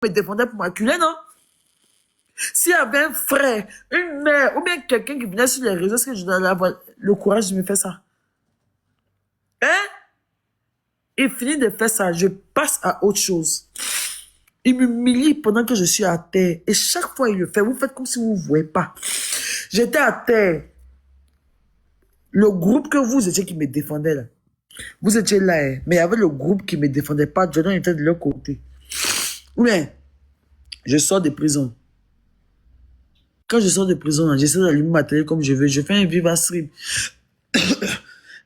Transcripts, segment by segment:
me défendait pour m'acculer, non? S'il y avait un frère, une mère, ou bien quelqu'un qui venait sur les réseaux, est-ce que je dois avoir le courage de me faire ça? Hein? Il finit de faire ça, je passe à autre chose. Il m'humilie pendant que je suis à terre. Et chaque fois il le fait, vous faites comme si vous ne voyez pas. J'étais à terre. Le groupe que vous étiez qui me défendait là. Vous étiez là, hein, mais il y avait le groupe qui ne me défendait pas. Jordan était de leur côté. Ou bien, je sors de prison. Quand je sors de prison, j'essaie d'allumer ma télé comme je veux. Je fais un Viva Stream.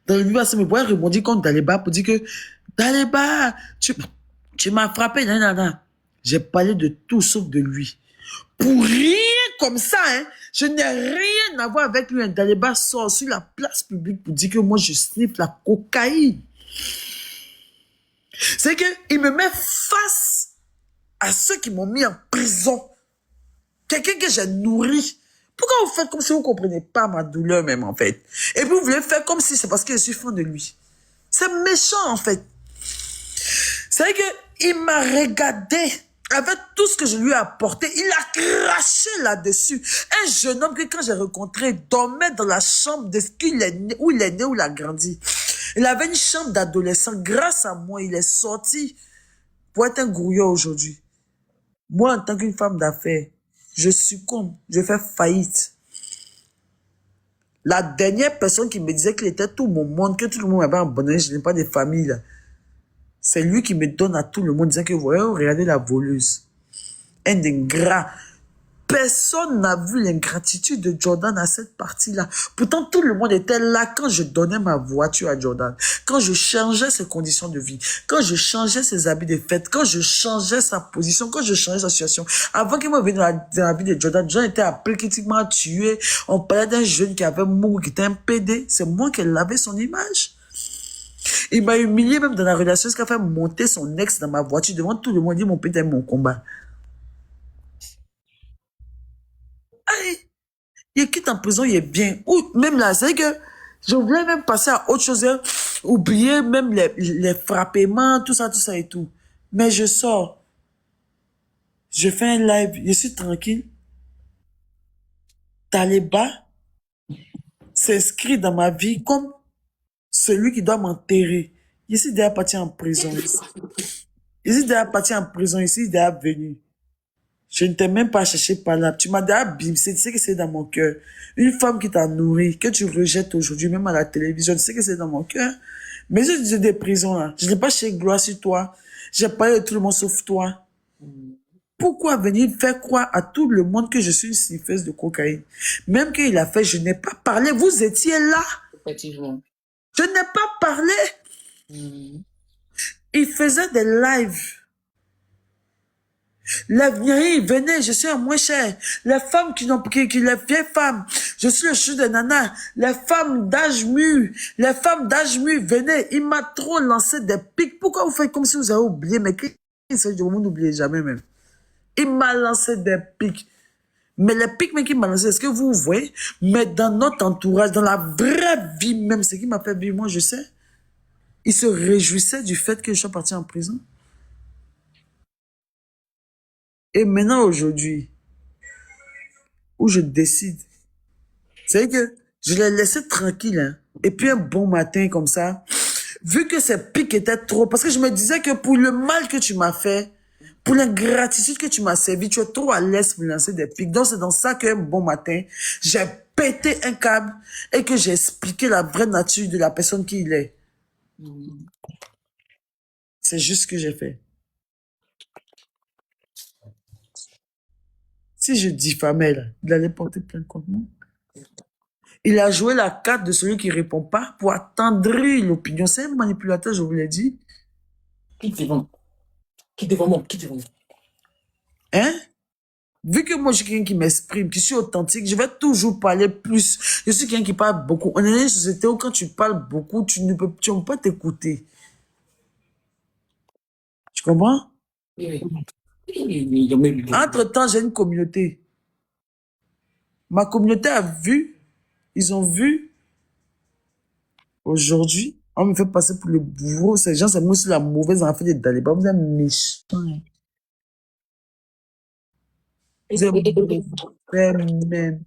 Dans le Viva Stream, je pourrais rebondir contre Daliba pour dire que Daliba, tu m'as frappé. Nan, nan, nan. J'ai parlé de tout sauf de lui. Pour rien comme ça, hein, je n'ai rien à voir avec lui. Un Daliba sort sur la place publique pour dire que moi je sniffe la cocaïne. C'est qu'il me met face à ceux qui m'ont mis en prison. Quelqu'un que j'ai nourri. Pourquoi vous faites comme si vous ne comprenez pas ma douleur même en fait? Et puis vous voulez faire comme si c'est parce que je suis fan de lui. C'est méchant en fait. C'est qu'il m'a regardé avec tout ce que je lui ai apporté. Il a craché là-dessus. Un jeune homme que quand j'ai rencontré dormait dans la chambre de où il est né, où il a grandi. Il avait une chambre d'adolescent. Grâce à moi, il est sorti pour être un grouilleur aujourd'hui. Moi, en tant qu'une femme d'affaires, je succombe, je fais faillite. La dernière personne qui me disait qu'il était tout mon monde, que tout le monde m'avait abandonné, je n'ai pas de famille là. C'est lui qui me donne à tout le monde, disant que voyez, regardez la voleuse. Un ingrat. Personne n'a vu l'ingratitude de Jordan à cette partie-là. Pourtant, tout le monde était là quand je donnais ma voiture à Jordan, quand je changeais ses conditions de vie, quand je changeais ses habits de fête, quand je changeais sa position, quand je changeais sa situation. Avant qu'il me vienne dans la vie de Jordan, Jordan était appelé critiquement tué. On parlait d'un jeune qui avait mouru, qui était un PD. C'est moi qui lavais son image. Il m'a humilié même dans la relation, ce qui a fait monter son ex dans ma voiture devant tout le monde. Il dit, mon père, mon combat. Aïe, il quitte en prison, il est bien. Ou même là, c'est que je voulais même passer à autre chose, hein. Oublier même les frappements, tout ça et tout. Mais je sors, je fais un live, je suis tranquille. Taliba s'inscrit dans ma vie comme celui qui doit m'enterrer. Je suis déjà parti en prison. Je suis déjà parti en prison, ici, je suis déjà venu. Je ne t'ai même pas cherché par là. Tu m'as déjà bimsé, tu sais que c'est dans mon cœur. Une femme qui t'a nourri, que tu rejettes aujourd'hui, même à la télévision, tu sais que c'est dans mon cœur. Mais je dis des prisons là. Je n'ai pas cherché gloire sur toi. J'ai parlé de tout le monde sauf toi. Pourquoi venir faire croire à tout le monde que je suis une sniffeuse de cocaïne? Même qu'il a fait, je n'ai pas parlé. Vous étiez là. Effectivement. Je n'ai pas parlé. Il faisait des lives. Les vieilles venaient, je suis un moins cher. Les femmes les vieilles femmes, je suis le chou de nana. Les femmes d'âge mûr, venaient. Il m'a trop lancé des pics. Pourquoi vous faites comme si vous avez oublié? Mais qui c'est, vous n'oubliez jamais même. Il m'a lancé des pics. Mais les pics qu'il m'a lancé, est-ce que vous voyez? Mais dans notre entourage, dans la vraie vie même, ce qui m'a fait vivre, moi je sais. Il se réjouissait du fait que je sois parti en prison. Et maintenant, aujourd'hui, où je décide, c'est que je l'ai laissé tranquille, hein. Et puis un bon matin comme ça, vu que ces pics étaient trop, parce que je me disais que pour le mal que tu m'as fait, pour l'ingratitude que tu m'as servi, tu es trop à l'aise pour me lancer des pics. Donc c'est dans ça qu'un bon matin, j'ai pété un câble et que j'ai expliqué la vraie nature de la personne qui il est. C'est juste ce que j'ai fait. Si je diffamais, là, il allait porter plainte contre moi. Il a joué la carte de celui qui répond pas pour attendrir l'opinion. C'est un manipulateur, je vous l'ai dit. Quitte devant. Quitte devant moi. Quitte devant moi. Hein? Vu que moi, je suis quelqu'un qui m'exprime, qui suis authentique, je vais toujours parler plus. Je suis quelqu'un qui parle beaucoup. On est dans une société où quand tu parles beaucoup, tu ne peux pas t'écouter. Tu comprends? Oui, oui. Entre-temps, j'ai une communauté. Ma communauté a vu, ils ont vu, aujourd'hui, on me fait passer pour le bourreau. Ces gens, c'est moi aussi la mauvaise enfant des talibans. Vous êtes méchants. Et, Vous êtes et, et, mauvais et- même.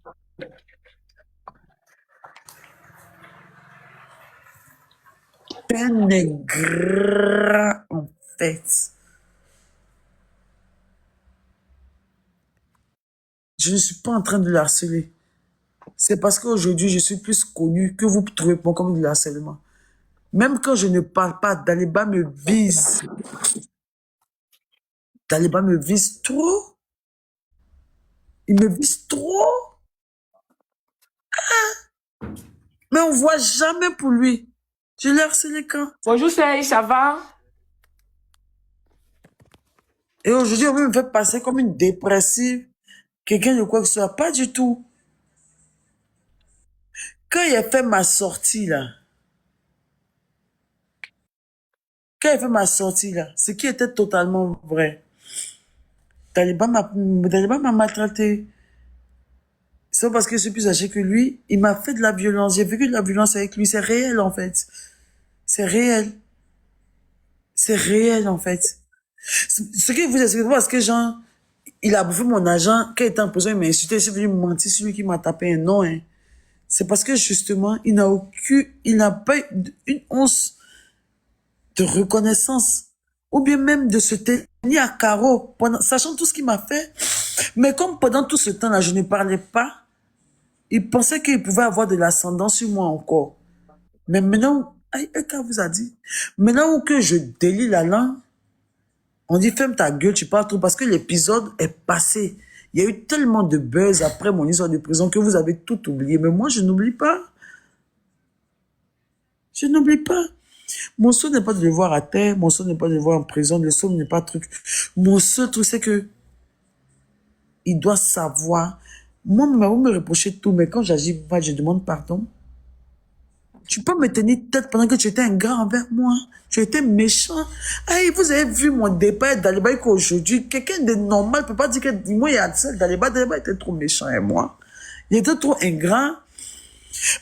Un ingrat, en fait. Je ne suis pas en train de le harceler. C'est parce qu'aujourd'hui, je suis plus connue que vous trouvez bon comme du harcèlement. Même quand je ne parle pas, Daliba me vise. Daliba me vise trop. Il me vise trop. Mais on voit jamais pour lui. Je l'ai harcelé quand? Bonjour Serge, ça va? Et aujourd'hui, on me fait passer comme une dépressive. Quelqu'un de quoi que ce soit. Pas du tout. Quand il a fait ma sortie, là. Quand il a fait ma sortie, là. Ce qui était totalement vrai. Daliba m'a maltraité. C'est parce que je suis plus âgé que lui. Il m'a fait de la violence. J'ai vécu de la violence avec lui. C'est réel, en fait. C'est réel. C'est réel, en fait. Ce que vous expliquez, parce que genre, il a bouffé mon argent. Quand il était en prison, il m'a insulté. Je suis venu me mentir sur lui qui m'a tapé un nom, hein. C'est parce que justement, il n'a pas eu une once de reconnaissance. Ou bien même de se tenir à carreau, sachant tout ce qu'il m'a fait. Mais comme pendant tout ce temps-là, je ne parlais pas, il pensait qu'il pouvait avoir de l'ascendant sur moi encore. Mais maintenant, quand vous a dit, maintenant que je délie la langue, on dit ferme ta gueule, tu parles trop parce que l'épisode est passé. Il y a eu tellement de buzz après mon histoire de prison que vous avez tout oublié. Mais moi, je n'oublie pas. Je n'oublie pas. Mon souhait n'est pas de le voir à terre, mon souhait n'est pas de le voir en prison, le souhait n'est pas truc. Mon seul truc, c'est que il doit savoir. Moi, vous me reprochez tout, mais quand j'agis mal, je demande pardon. Tu peux me tenir tête pendant que tu étais un gars envers moi. Tu étais méchant. Hey, vous avez vu mon départ d'Aliba qu'aujourd'hui, quelqu'un de normal peut pas dire que moi, il y a celle d'Aliba. D'Aliba était trop méchant et moi. Il était trop ingrat.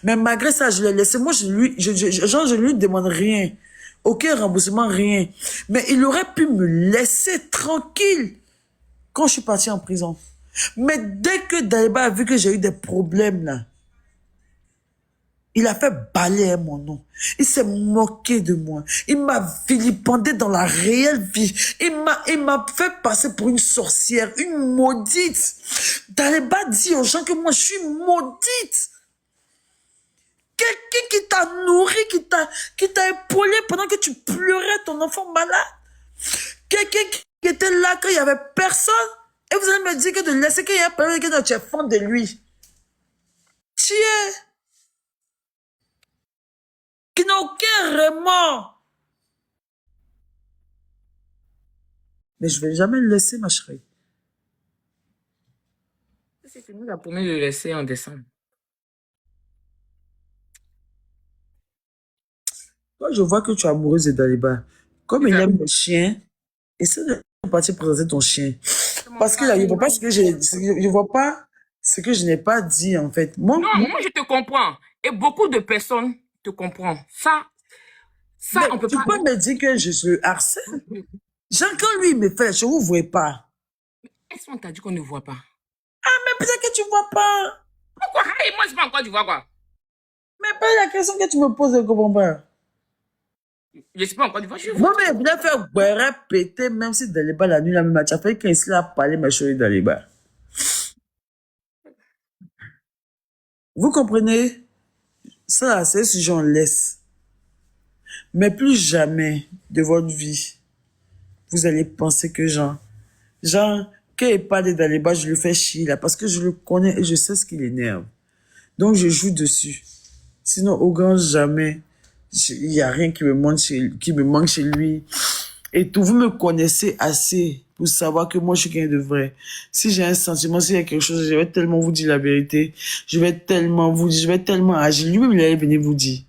Mais malgré ça, je l'ai laissé. Moi, je lui demande rien. Aucun remboursement, rien. Mais il aurait pu me laisser tranquille quand je suis parti en prison. Mais dès que Daliba a vu que j'ai eu des problèmes, là, il a fait balayer mon nom. Il s'est moqué de moi. Il m'a vilipendé dans la réelle vie. Il m'a fait passer pour une sorcière, une maudite. Daliba dit aux gens que moi, je suis maudite. Quelqu'un qui t'a nourri, qui t'a épaulé pendant que tu pleurais ton enfant malade. Quelqu'un qui était là quand il n'y avait personne. Et vous allez me dire que de laisser qu'il y ait personne, que tu es fan de lui. Tu es. Qui n'a aucun remords. Mais je vais jamais le laisser, ma chérie. C'est que nous a promis de le laisser en décembre. Toi, je vois que tu es amoureuse de Daliba. Comme il aime le chien, essaie de partir présenter ton chien. Parce que là, je vois pas ce que je vois pas ce que je n'ai pas dit, en fait. Non, moi je te comprends. Et beaucoup de personnes te comprennent. Ça, Mais on peut tu pas. peux me dire que je le harcèle? Jean, quand lui me fait, je vous vois pas. Est-ce qu'on t'a dit qu'on ne voit pas? Mais peut-être que tu vois pas. Pourquoi? Hey, moi, je sais pas encore, tu vois quoi? Mais pas la question que tu me poses, je comprends pas. Je sais pas encore, tu vois, je vois. Moi, mais il a fait boire, péter, même si dans les bas la nuit, la même, tu as fait quand il a parlé, ma chérie, dans les bas. Vous comprenez? Ça, c'est ce j'en laisse. Mais plus jamais de votre vie, vous allez penser que Jean, quand il parle dans les bas, je le fais chier là, parce que je le connais et je sais ce qui l'énerve. Donc, je joue dessus. Sinon, au grand jamais, il n'y a rien qui me manque chez lui. Et tout, vous me connaissez assez pour savoir que moi, je suis quelqu'un de vrai. Si j'ai un sentiment, s'il y a quelque chose, je vais tellement vous dire la vérité. Je vais tellement agir. Lui-même, il allait venir vous dire.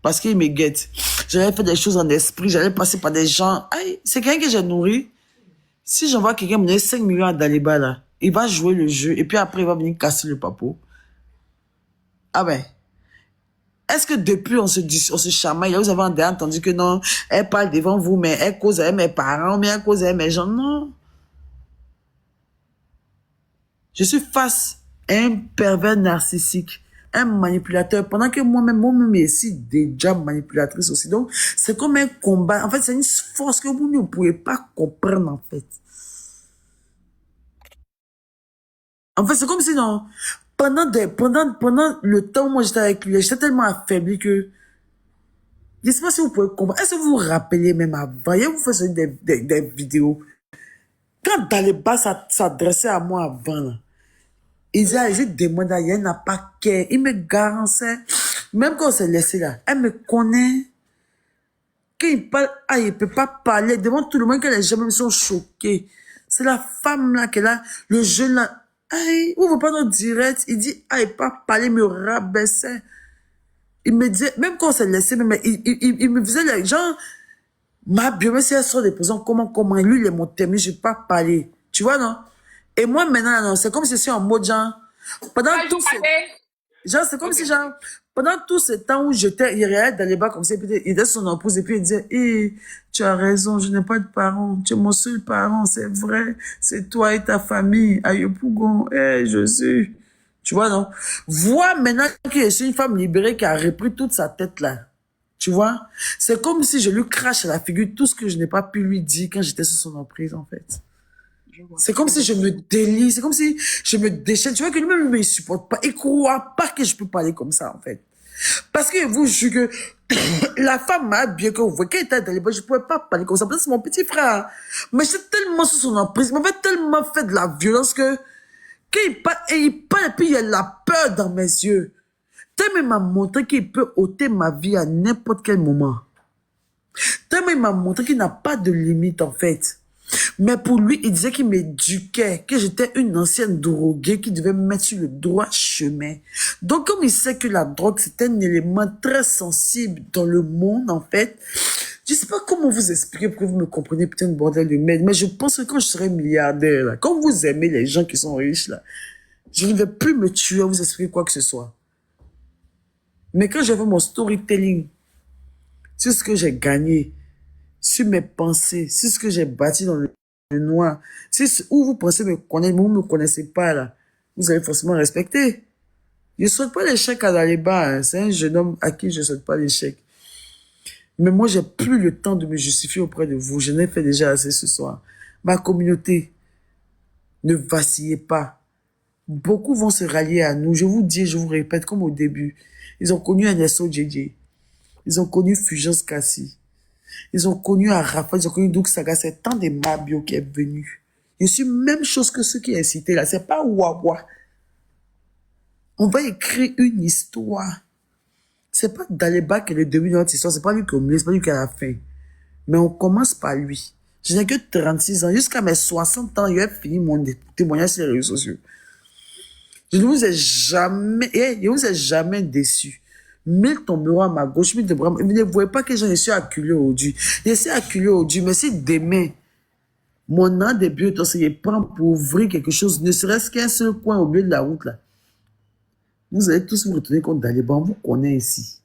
Parce qu'il me guette. J'allais faire des choses en esprit, j'allais passer par des gens. Aïe, c'est quelqu'un que j'ai nourri. Si j'envoie quelqu'un me donner 5 millions à Daliba, là, il va jouer le jeu et puis après, il va venir casser le papeau. Ah ben. Est-ce que depuis on se chamaille, là, vous avez déjà entendu que non, elle parle devant vous, mais elle cause avec mes parents, mais elle cause avec mes gens, non. Je suis face à un pervers narcissique, un manipulateur, pendant que moi-même, je suis déjà manipulatrice aussi. Donc, c'est comme un combat. En fait, c'est une force que vous ne pouvez pas comprendre, en fait. En fait, c'est comme si, non, pendant le temps où moi j'étais avec lui, j'étais tellement affaibli que, je ne sais pas si vous pouvez comprendre. Est-ce que vous vous rappelez même avant, vous faites des vidéos, quand Daliba s'adressait à moi avant, là, il disait, je demande à elle n'a pas qu'elle, il me garantissait, même quand on s'est laissé là, elle me connaît, quand il parle, ah, il peut pas parler devant tout le monde, que les gens même sont choqués. C'est la femme là, qui est là, le jeune là, aïe, ouvre pas notre direct, il dit, ah, il peut pas parler, il me rabaissait. Il me disait, même quand on s'est laissé, mais il me faisait les gens, ma biométrie, elle sort des prisons, comment, lui, il est mon thème, je vais pas parler. Tu vois, non? Et moi, maintenant, non, c'est comme si c'est en mode genre, pendant Pas tout tout parler. genre, c'est comme Ok. si, genre, pendant tout ce temps où j'étais, il regardait dans les bas comme ça, et puis il était son épouse, et puis il disait, hé, tu as raison, je n'ai pas de parents, tu es mon seul parent, c'est vrai, c'est toi et ta famille, aïe, Pougon, hé, Jésus. Tu vois, non? Vois maintenant que je suis une femme libérée qui a repris toute sa tête là. Tu vois? C'est comme si je lui crache à la figure tout ce que je n'ai pas pu lui dire quand j'étais sous son emprise, en fait. Je vois. C'est comme si je me délie, c'est comme si je me déchaîne. Tu vois que lui-même, il ne me supporte pas. Il croit pas que je peux parler comme ça, en fait. Parce que vous, je que la femme m'a bien que vous voyez, quand elle était dans les bois, je ne pouvais pas parler comme ça. Parce que c'est mon petit frère. Mais j'étais tellement sous son emprise, il m'avait tellement fait de la violence que, quand il parle, et puis il y a la peur dans mes yeux. Tellement il m'a montré qu'il peut ôter ma vie à n'importe quel moment. Tellement il m'a montré qu'il n'a pas de limite, en fait. Mais pour lui, il disait qu'il m'éduquait, que j'étais une ancienne droguée qui devait me mettre sur le droit chemin. Donc, comme il sait que la drogue, c'est un élément très sensible dans le monde, en fait, je sais pas comment vous expliquer pour que vous me compreniez, putain de bordel de merde, mais je pense que quand je serai milliardaire, là, quand vous aimez les gens qui sont riches, là, je ne vais plus me tuer à vous expliquer quoi que ce soit. Mais quand je fais mon storytelling sur ce que j'ai gagné, sur mes pensées, sur ce que j'ai bâti dans le noir, où vous pensez me connaître, mais vous ne me connaissez pas, là, vous allez forcément respecter. Je ne souhaite pas l'échec à Daliba, hein. C'est un jeune homme à qui je ne souhaite pas l'échec. Mais moi, j'ai plus le temps de me justifier auprès de vous. Je n'ai fait déjà assez ce soir. Ma communauté, ne vacillez pas. Beaucoup vont se rallier à nous. Je vous dis, je vous répète, comme au début. Ils ont connu Agnès JJ. Ils ont connu Fulgence Cassie. Ils ont connu Arafat, ils ont connu Doug Saga. C'est tant de Mabio qui est venu. Je suis même chose que ceux qui est cité là. C'est pas Wawa. On va écrire une histoire. C'est pas Daliba qui est le début de notre histoire. C'est pas lui qui est au milieu, c'est pas lui qui est à la fin. Mais on commence par lui. Je n'ai que 36 ans. Jusqu'à mes 60 ans, il a fini mon témoignage sur les réseaux sociaux. Je ne vous ai jamais, je vous ai jamais déçu. Mille tomberont à ma gauche, mille de bras. Vous ne voyez pas que je suis acculé aujourd'hui. Je suis acculé aujourd'hui, mais si demain, mon an de bientôt, c'est prend pour ouvrir quelque chose, ne serait-ce qu'un seul coin au milieu de la route, là, vous allez tous vous retourner contre Daliban, on vous connaît ici.